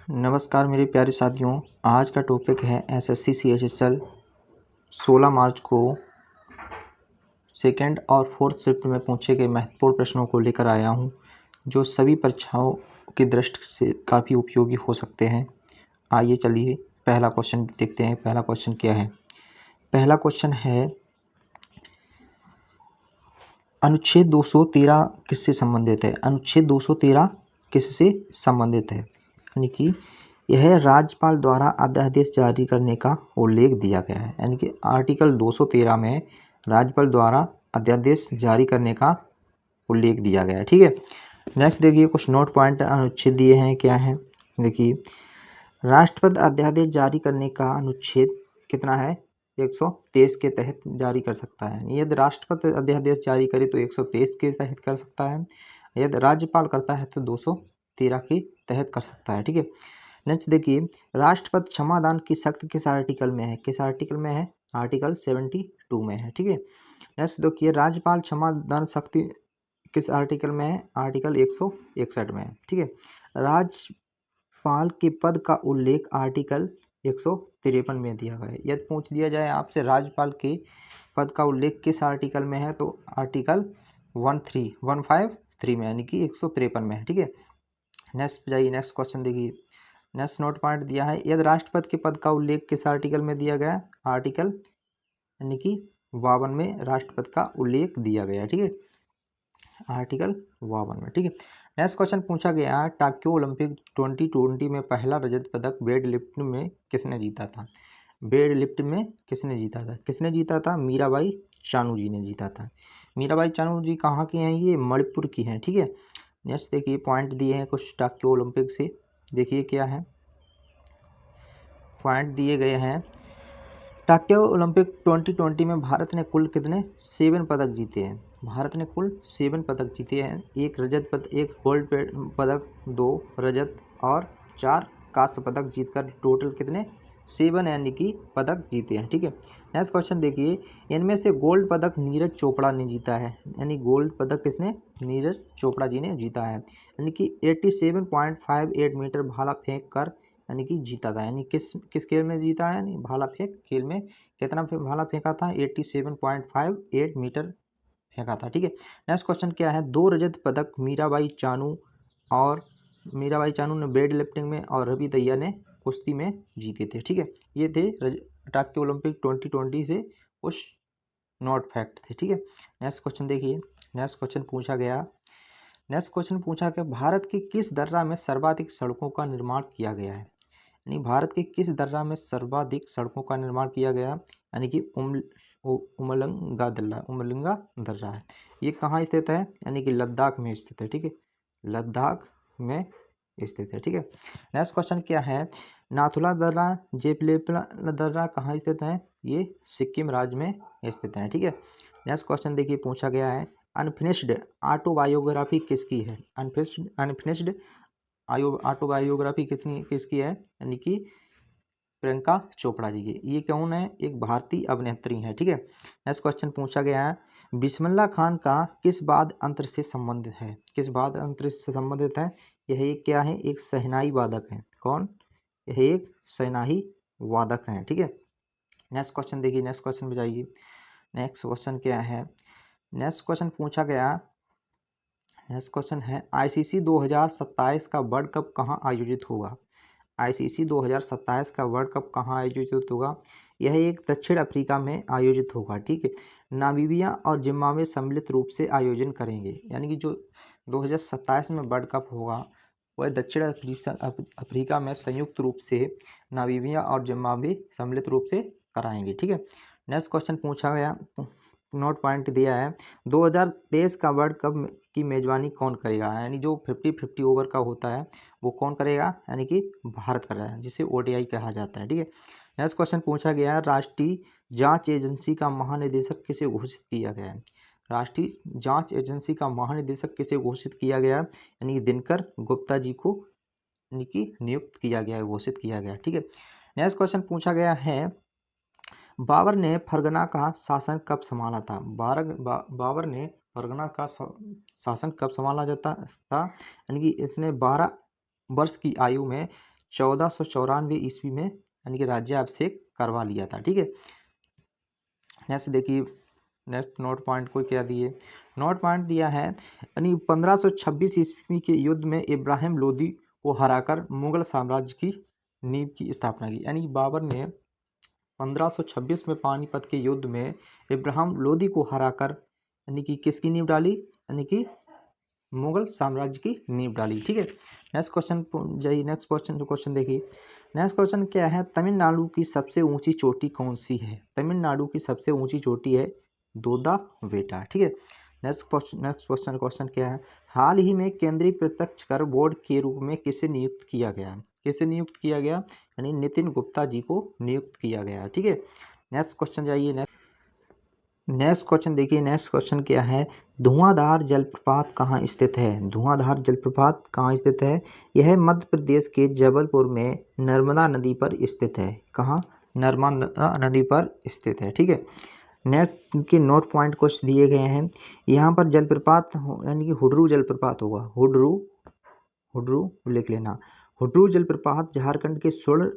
नमस्कार मेरे प्यारे साथियों। आज का टॉपिक है एसएससी सीएचएसएल 16 मार्च को सेकंड और फोर्थ शिफ्ट में पूछे गए महत्वपूर्ण प्रश्नों को लेकर आया हूं, जो सभी परीक्षाओं की दृष्टि से काफ़ी उपयोगी हो सकते हैं। आइए चलिए पहला क्वेश्चन देखते हैं। पहला क्वेश्चन क्या है? पहला क्वेश्चन है, अनुच्छेद 213 किससे संबंधित है? अनुच्छेद 213 किससे संबंधित है? यानी कि यह राज्यपाल द्वारा अध्यादेश जारी करने का उल्लेख दिया गया है। यानी कि आर्टिकल 213 में राज्यपाल द्वारा अध्यादेश जारी करने का उल्लेख दिया गया है। ठीक है। नेक्स्ट देखिए, कुछ नोट पॉइंट अनुच्छेद दिए हैं, क्या है देखिए। राष्ट्रपति अध्यादेश जारी करने का अनुच्छेद कितना है? 123 के तहत जारी कर सकता है। यदि राष्ट्रपति अध्यादेश जारी करे तो 123 के तहत कर सकता है। यदि राज्यपाल करता है तो 213 के तहत कर सकता है। ठीक है। नेक्स्ट देखिए, राष्ट्रपति क्षमादान की शक्ति किस आर्टिकल में है? किस आर्टिकल में है? आर्टिकल 72 में है। ठीक है। नेक्स्ट देखिए, राज्यपाल क्षमादान शक्ति किस आर्टिकल में है? आर्टिकल 161 में है। ठीक है। राज्यपाल के पद का उल्लेख आर्टिकल 153 में दिया गया है। यदि पूछ लिया जाए आपसे राज्यपाल के पद का उल्लेख किस आर्टिकल में है, तो आर्टिकल 153 में, यानी कि 153 में है। ठीक है। नेक्स्ट जाइए, नेक्स्ट क्वेश्चन देखिए। नेक्स्ट नोट पॉइंट दिया है, यदि राष्ट्रपति के पद का उल्लेख किस आर्टिकल में दिया गया? आर्टिकल यानी कि 52 में राष्ट्रपति का उल्लेख दिया गया। ठीक है। आर्टिकल 52 में। ठीक है। नेक्स्ट क्वेश्चन पूछा गया, टोक्यो ओलंपिक 2020 में पहला रजत पदक वेट लिफ्ट में किसने जीता था? वेट लिफ्ट में किसने जीता था? किसने जीता था? मीराबाई चानू जी ने जीता था। मीराबाई चानू जी कहाँ की हैं? ये मणिपुर की हैं। ठीक है। नेक्स्ट देखिए, पॉइंट दिए हैं कुछ टोक्यो ओलंपिक से, देखिए क्या है पॉइंट दिए गए हैं। टोक्यो ओलंपिक 2020 में भारत ने कुल कितने 7 पदक जीते हैं? भारत ने कुल 7 पदक जीते हैं। एक रजत पदक, एक गोल्ड पदक, 2 रजत और 4 कांस्य पदक जीतकर टोटल कितने 7 यानी कि पदक जीते हैं। ठीक है। नेक्स्ट क्वेश्चन देखिए, इनमें से गोल्ड पदक नीरज चोपड़ा ने जीता है। यानी गोल्ड पदक किसने? नीरज चोपड़ा जी ने जीता है। यानी कि 87.58 मीटर भाला फेंक कर यानी कि जीता था। यानी किस खेल में जीता है? यानी भाला फेंक खेल में कितना भाला फेंका था? 87.58 मीटर फेंका था। ठीक है। नेक्स्ट क्वेश्चन क्या है, 2 रजत पदक मीराबाई चानू ने वेट लिफ्टिंग में और रवि दहिया ने कुश्ती में जीते थे। ठीक है। ये थे टोक्यो ओलंपिक 2020 से कुछ नॉट फैक्ट थे। ठीक है। नेक्स्ट क्वेश्चन देखिए। नेक्स्ट क्वेश्चन पूछा कि भारत की किस दर्रा में सर्वाधिक सड़कों का निर्माण किया गया है? यानी भारत के किस दर्रा में सर्वाधिक सड़कों का निर्माण किया गया? यानी कि उमलिंगा दर्रा है। ये कहाँ स्थित है? यानी कि लद्दाख में स्थित है। ठीक है। लद्दाख में स्थित है। ठीक है। नेक्स्ट क्वेश्चन क्या है, नाथुला दर्रा, जेपलेपला दर्रा कहाँ स्थित है? ये सिक्किम राज्य में स्थित है। ठीक है। नेक्स्ट क्वेश्चन देखिए, पूछा गया है, अनफिनिश्ड ऑटोबायोग्राफी किसकी है? अनफिनिश्ड ऑटोबायोग्राफी किसकी है? यानी कि प्रियंका चोपड़ा जी की। ये कौन है? एक भारतीय अभिनेत्री है। ठीक है। नेक्स्ट क्वेश्चन पूछा गया है, बिस्मिल्लाह खान का किस वाद्य यंत्र से संबंधित है? किस वाद्य यंत्र से संबंधित है? यह एक क्या है? एक शहनाई वादक है। कौन? यह एक शहनाई वादक है। ठीक है। नेक्स्ट क्वेश्चन देखिए, नेक्स्ट क्वेश्चन में जाइए। नेक्स्ट क्वेश्चन क्या है? नेक्स्ट क्वेश्चन पूछा गया, नेक्स्ट क्वेश्चन है, आईसीसी 2027 का वर्ल्ड कप कहाँ आयोजित होगा? आईसीसी 2027 का वर्ल्ड कप कहाँ आयोजित होगा? यह एक दक्षिण अफ्रीका में आयोजित होगा। ठीक है। नामीबिया और जिम्बाब्वे सम्मिलित रूप से आयोजन करेंगे। यानी कि जो 2027 में वर्ल्ड कप होगा वह दक्षिण अफ्रीका में संयुक्त रूप से नामीबिया और जिम्बाब्वे सम्मिलित रूप से कराएंगे। ठीक है। नेक्स्ट क्वेश्चन पूछा गया, नोट पॉइंट दिया है, 2023 का वर्ल्ड कप की मेजबानी कौन करेगा? यानी जो 50-50 ओवर का होता है वो कौन करेगा? यानी कि भारत कर रहा है, जिसे ओडीआई कहा जाता है। ठीक है। नेक्स्ट क्वेश्चन पूछा गया है, राष्ट्रीय जांच एजेंसी का महानिदेशक किसे घोषित किया गया है? राष्ट्रीय जांच एजेंसी का महानिदेशक किसे घोषित किया गया? यानी कि दिनकर गुप्ता जी को यानी कि नियुक्त किया गया है, घोषित किया गया। ठीक है। नेक्स्ट क्वेश्चन पूछा गया है, बाबर ने फरगना का शासन कब संभाला था? बाबर ने फरगना का शासन कब संभाला जाता था? यानी कि इसने 12 वर्ष की आयु में 1494 ईस्वी में यानी कि राज्याभिषेक करवा लिया था। ठीक है, नेक्स्ट देखिए, नेक्स्ट नोट पॉइंट को क्या दिए, नोट पॉइंट दिया है यानी 1526 ईस्वी के युद्ध में इब्राहिम लोदी को हराकर मुगल साम्राज्य की नींव की स्थापना की। यानी बाबर ने 1526 में पानीपत के युद्ध में इब्राहिम लोदी को हराकर यानी कि किसकी नींव डाली, यानी कि मुगल साम्राज्य की नींव डाली। ठीक है, नेक्स्ट क्वेश्चन जाइए, नेक्स्ट क्वेश्चन देखिए, नेक्स्ट क्वेश्चन क्या है, तमिलनाडु की सबसे ऊंची चोटी कौन सी है? तमिलनाडु की सबसे ऊंची चोटी है दोदावेटा। ठीक है, नेक्स्ट क्वेश्चन क्या है, हाल ही में केंद्रीय प्रत्यक्ष कर बोर्ड के रूप में किसे नियुक्त किया गया? किसे नियुक्त किया गया? यानी नितिन गुप्ता जी को नियुक्त किया गया। ठीक है, नेक्स्ट क्वेश्चन जाइए, नेक्स्ट क्वेश्चन देखिए, नेक्स्ट क्वेश्चन क्या है, धुआंधार जलप्रपात कहाँ स्थित है? धुआंधार जलप्रपात कहाँ स्थित है? यह मध्य प्रदेश के जबलपुर में नर्मदा नदी पर स्थित है। कहाँ? नर्मदा नदी पर स्थित है। ठीक है, नेक्स्ट के नोट पॉइंट कुछ दिए गए हैं। यहाँ पर जलप्रपात यानी कि हुड्रू जलप्रपात होगा, हुड्रू लिख लेना। हुड्रू जलप्रपात झारखंड के स्वर्ण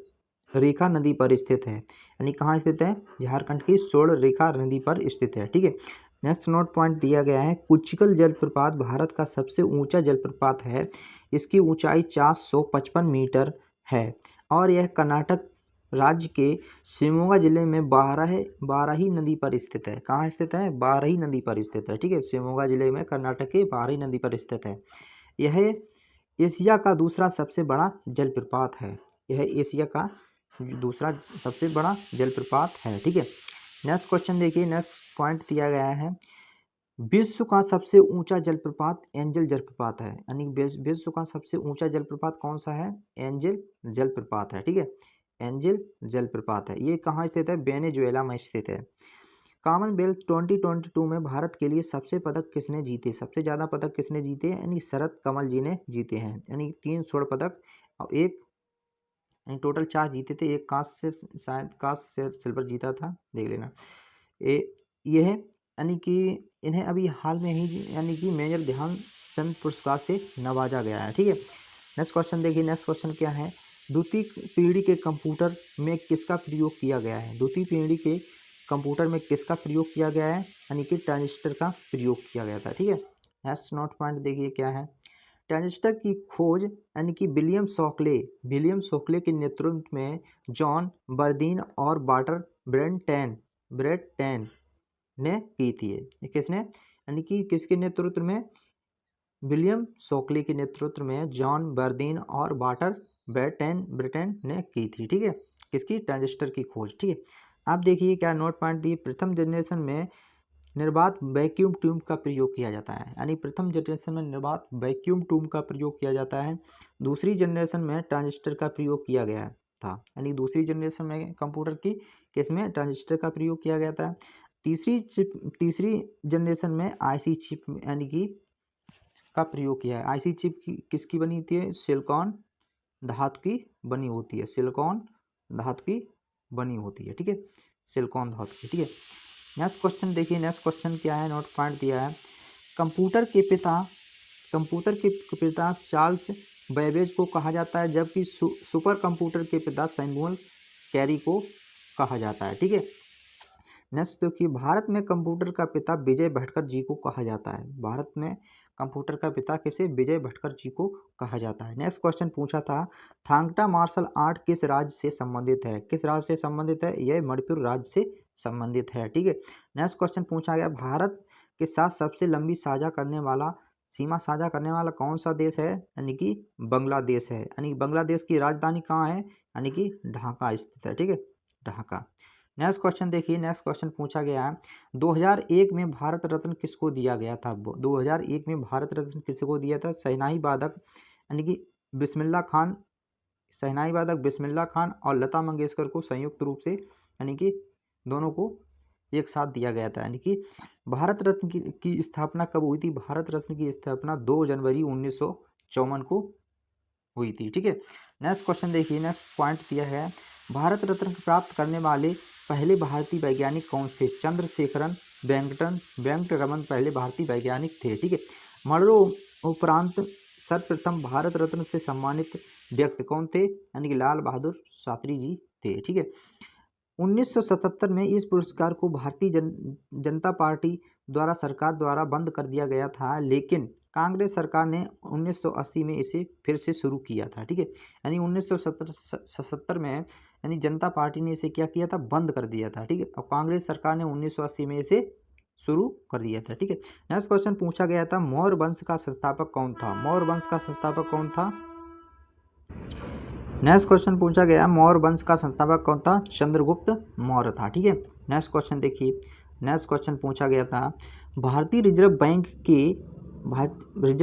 रेखा नदी पर स्थित है। यानी कहाँ स्थित है? झारखंड की स्वर्ण रेखा नदी पर स्थित है। ठीक है, नेक्स्ट नोट पॉइंट दिया गया है, कुचिकल जलप्रपात भारत का सबसे ऊंचा जलप्रपात है। इसकी ऊंचाई 455 मीटर है और यह कर्नाटक राज्य के शिवमोगा जिले में बाराही नदी पर स्थित है। कहाँ स्थित है? बाराही नदी पर स्थित है। ठीक है, शिवमोगा जिले में कर्नाटक के बाराही नदी पर स्थित है। यह एशिया का दूसरा सबसे बड़ा जलप्रपात है। यह एशिया का दूसरा सबसे बड़ा जलप्रपात है। ठीक है, नेक्स्ट क्वेश्चन देखिए, नेक्स्ट पॉइंट दिया गया है, विश्व का सबसे ऊंचा जलप्रपात एंजल जलप्रपात है। यानी विश्व का सबसे ऊंचा जलप्रपात कौन सा है? एंजल जलप्रपात है। ठीक है, एंजल जलप्रपात है। ये कहाँ स्थित है? वेनेजुएला में स्थित है। कॉमनवेल्थ 2022 में भारत के लिए सबसे पदक किसने जीते? सबसे ज़्यादा पदक किसने जीते? यानी शरद कमल जी ने जीते हैं। यानी 3 स्वर्ण पदक और एक, टोटल 4 जीते थे, एक कांस्य से शायद कांस्य से सिल्वर जीता था, देख लेना। ये है यानी कि इन्हें अभी हाल में ही यानी कि मेजर ध्यानचंद पुरस्कार से नवाजा गया है। ठीक है, नेक्स्ट क्वेश्चन देखिए, नेक्स्ट क्वेश्चन क्या है, द्वितीय पीढ़ी के कंप्यूटर में किसका प्रयोग किया गया है? द्वितीय पीढ़ी के कंप्यूटर में किसका प्रयोग किया गया है? यानी कि ट्रांजिस्टर का प्रयोग किया गया था। ठीक है, नेक्स्ट नोट पॉइंट देखिए क्या है, ट्रांजिस्टर की खोज यानी कि विलियम शोकले के नेतृत्व में जॉन बर्दीन और वाटर ब्रेट ने की थी। ये किसने? यानी कि किसके नेतृत्व में? विलियम शोकले के नेतृत्व में जॉन बर्दीन और वाटर ब्रिटेन ने की थी। ठीक है, किसकी? ट्रांजिस्टर की खोज। ठीक है, आप देखिए क्या नोट पॉइंट दिए, प्रथम जनरेशन में निर्वात वैक्यूम ट्यूब का प्रयोग किया जाता है। यानी प्रथम जनरेशन में निर्वात वैक्यूम ट्यूब का प्रयोग किया जाता है। दूसरी जनरेशन में ट्रांजिस्टर का प्रयोग किया गया था। यानी दूसरी जनरेशन में कंप्यूटर की किसमें? ट्रांजिस्टर का प्रयोग किया गया था। तीसरी जनरेशन में आईसी चिप यानी कि का प्रयोग किया है। आईसी चिप किसकी बनी होती है? सिलिकॉन धातु की बनी होती है। सिलिकॉन धातु की बनी होती है। ठीक है, सिलिकॉन धातु की। ठीक है, नेक्स्ट क्वेश्चन देखिए, नेक्स्ट क्वेश्चन क्या है, नोट पॉइंट दिया है, कंप्यूटर के पिता चार्ल्स बेबेज को कहा जाता है, जबकि सुपर कंप्यूटर के पिता सैमुअल कैरी को कहा जाता है। ठीक है, नेक्स्ट देखिए, भारत में कंप्यूटर का पिता विजय भटकर जी को कहा जाता है। भारत में कंप्यूटर का पिता किसे? विजय भटकर जी को कहा जाता है। नेक्स्ट क्वेश्चन पूछा था, थांगटा मार्शल आर्ट किस राज्य से संबंधित है? किस राज्य से संबंधित है? यह मणिपुर राज्य से संबंधित है। ठीक है, नेक्स्ट क्वेश्चन पूछा गया, भारत के साथ सबसे लंबी सीमा साझा करने वाला कौन सा देश है? यानी कि बांग्लादेश है। यानी बांग्लादेश की राजधानी कहाँ है? यानी कि ढाका स्थित है। ठीक है, ढाका। नेक्स्ट क्वेश्चन देखिए, नेक्स्ट क्वेश्चन पूछा गया है, 2001 में भारत रत्न किसको दिया गया था? 2001 में भारत रत्न किसको दिया था? शहनाई वादक यानी कि बिस्मिल्लाह खान और लता मंगेशकर को संयुक्त रूप से यानी कि दोनों को एक साथ दिया गया था। यानी कि भारत रत्न की स्थापना कब हुई थी? भारत रत्न की स्थापना 2 जनवरी 1954 को हुई थी। ठीक है, नेक्स्ट क्वेश्चन देखिए, नेक्स्ट पॉइंट दिया है, भारत रत्न प्राप्त करने वाले पहले भारतीय वैज्ञानिक कौन से? चंद्रशेखरन वेंकटरमन पहले भारतीय वैज्ञानिक थे। ठीक है, मरणों उपरांत सर्वप्रथम भारत रत्न से सम्मानित व्यक्ति कौन थे, यानी कि लाल बहादुर शास्त्री जी थे। ठीक है। 1977 में इस पुरस्कार को भारतीय जनता पार्टी द्वारा सरकार द्वारा बंद कर दिया गया था, लेकिन कांग्रेस सरकार ने 1980 में इसे फिर से शुरू किया था। ठीक है। यानी 1977 में यानी जनता पार्टी ने इसे क्या किया था, बंद कर दिया था। ठीक है। और कांग्रेस सरकार ने 1980 में इसे शुरू कर दिया था। ठीक है। नेक्स्ट क्वेश्चन पूछा गया था, मौर्य वंश का संस्थापक कौन था। मौर्य वंश का संस्थापक कौन था। नेक्स्ट क्वेश्चन पूछा गया, मौर्य वंश का संस्थापक कौन था। चंद्रगुप्त मौर्य था। ठीक है। नेक्स्ट क्वेश्चन देखिए, नेक्स्ट क्वेश्चन पूछा गया था, भारतीय रिजर्व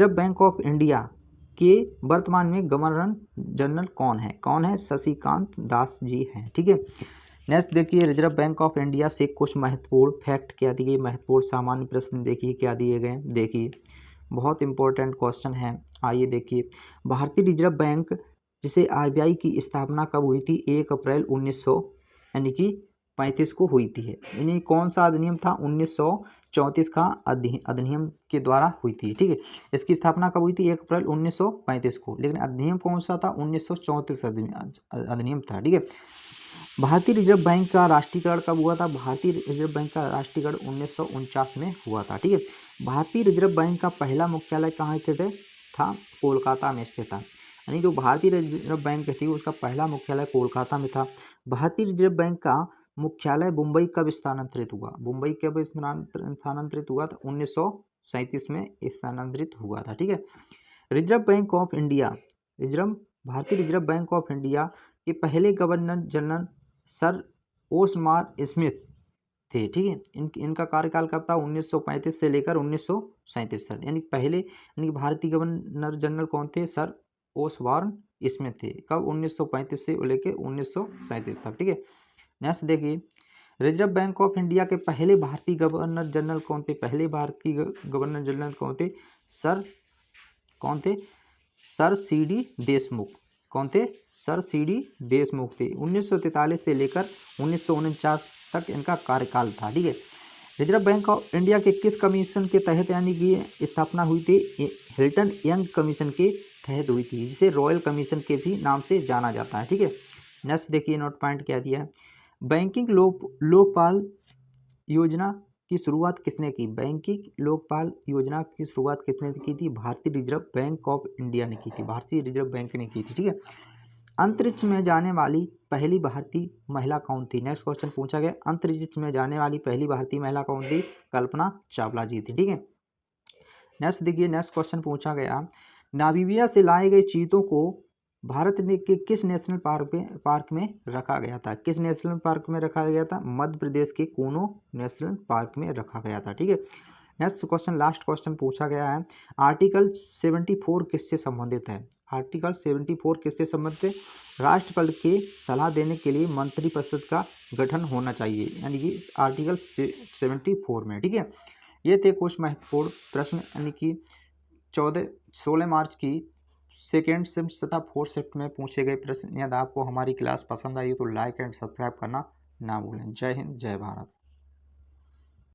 बैंक ऑफ इंडिया के वर्तमान में गवर्नर जनरल कौन है। कौन है, शशिकांत दास जी हैं। ठीक है। नेक्स्ट देखिए, रिजर्व बैंक ऑफ इंडिया से कुछ महत्वपूर्ण फैक्ट क्या दिए गए, महत्वपूर्ण सामान्य प्रश्न देखिए क्या दिए गए। देखिए बहुत इंपॉर्टेंट क्वेश्चन है। आइए देखिए, भारतीय रिजर्व बैंक जिसे आरबीआई की स्थापना कब हुई थी, 1 अप्रैल 1935 को हुई थी। यानी कौन सा अधिनियम था, 1934 का अधिनियम के द्वारा हुई थी। ठीक है। इसकी स्थापना कब हुई थी, 1 अप्रैल 1935 को, लेकिन अधिनियम कौन सा था, 1934 अधिनियम था। ठीक है। भारतीय रिजर्व बैंक का राष्ट्रीयकरण कब हुआ था, भारतीय रिजर्व बैंक का राष्ट्रीयकरण 1949 में हुआ था। ठीक है। भारतीय रिजर्व बैंक का पहला मुख्यालय कहाँ स्थित था, कोलकाता में स्थित था। यानी जो भारतीय रिजर्व बैंक थी उसका पहला मुख्यालय कोलकाता में था। भारतीय रिजर्व बैंक का मुख्यालय मुंबई कब स्थानांतरित हुआ, मुंबई कब स्थानांतरित हुआ था, 1937 में स्थानांतरित हुआ था। ठीक है। रिजर्व बैंक ऑफ इंडिया, भारतीय रिजर्व बैंक ऑफ इंडिया के पहले गवर्नर जनरल सर ओस्मार स्मिथ थे। ठीक है। इनका कार्यकाल कब था, 1935 से लेकर 1937 तक। यानी पहले यानी भारतीय गवर्नर जनरल कौन थे, सर ओसवार्न स्मिथ थे। कब, 1935 से लेकर 1937 तक। ठीक है। नेक्स्ट देखिए, रिजर्व बैंक ऑफ इंडिया के पहले भारतीय गवर्नर जनरल कौन थे, पहले भारतीय गवर्नर जनरल कौन थे, सर सी.डी. देशमुख। कौन थे, सर सी.डी. देशमुख थे। 1943 से लेकर 1949 तक इनका कार्यकाल था। ठीक है। रिजर्व बैंक ऑफ इंडिया के किस कमीशन के तहत यानी कि स्थापना हुई थी, हिल्टन यंग कमीशन के तहत हुई थी, जिसे रॉयल कमीशन के भी नाम से जाना जाता है। ठीक है। नेक्स्ट देखिए, नोट पॉइंट क्या दिया है, बैंकिंग लोकपाल योजना की शुरुआत किसने की, बैंकिंग लोकपाल योजना की शुरुआत किसने की थी, भारतीय रिजर्व बैंक ऑफ इंडिया ने की थी, भारतीय रिजर्व बैंक ने की थी। ठीक है। अंतरिक्ष में जाने वाली पहली भारतीय महिला कौन थी। नेक्स्ट क्वेश्चन पूछा गया, अंतरिक्ष में जाने वाली पहली भारतीय महिला कौन थी, कल्पना चावला जी थी। ठीक है। नेक्स्ट देखिए, नेक्स्ट क्वेश्चन पूछा गया, नामीबिया से लाए गए चीतों को भारत ने के किस नेशनल पार्क में रखा गया था, किस नेशनल पार्क में रखा गया था, मध्य प्रदेश के कोनो नेशनल पार्क में रखा गया था। ठीक है। नेक्स्ट क्वेश्चन, लास्ट क्वेश्चन पूछा गया है, आर्टिकल 74 किससे संबंधित है, आर्टिकल 74 किससे संबंधित है, राष्ट्रपति के सलाह देने के लिए मंत्रिपरिषद का गठन होना चाहिए, यानी कि आर्टिकल 74 में। ठीक है। ये थे कुछ महत्वपूर्ण प्रश्न, यानी कि 16 मार्च की सेकेंड शिफ्ट तथा फोर्थ शिफ्ट में पूछे गए प्रश्न। यदि आपको हमारी क्लास पसंद आई तो लाइक एंड सब्सक्राइब करना ना भूलें। जय हिंद, जय भारत।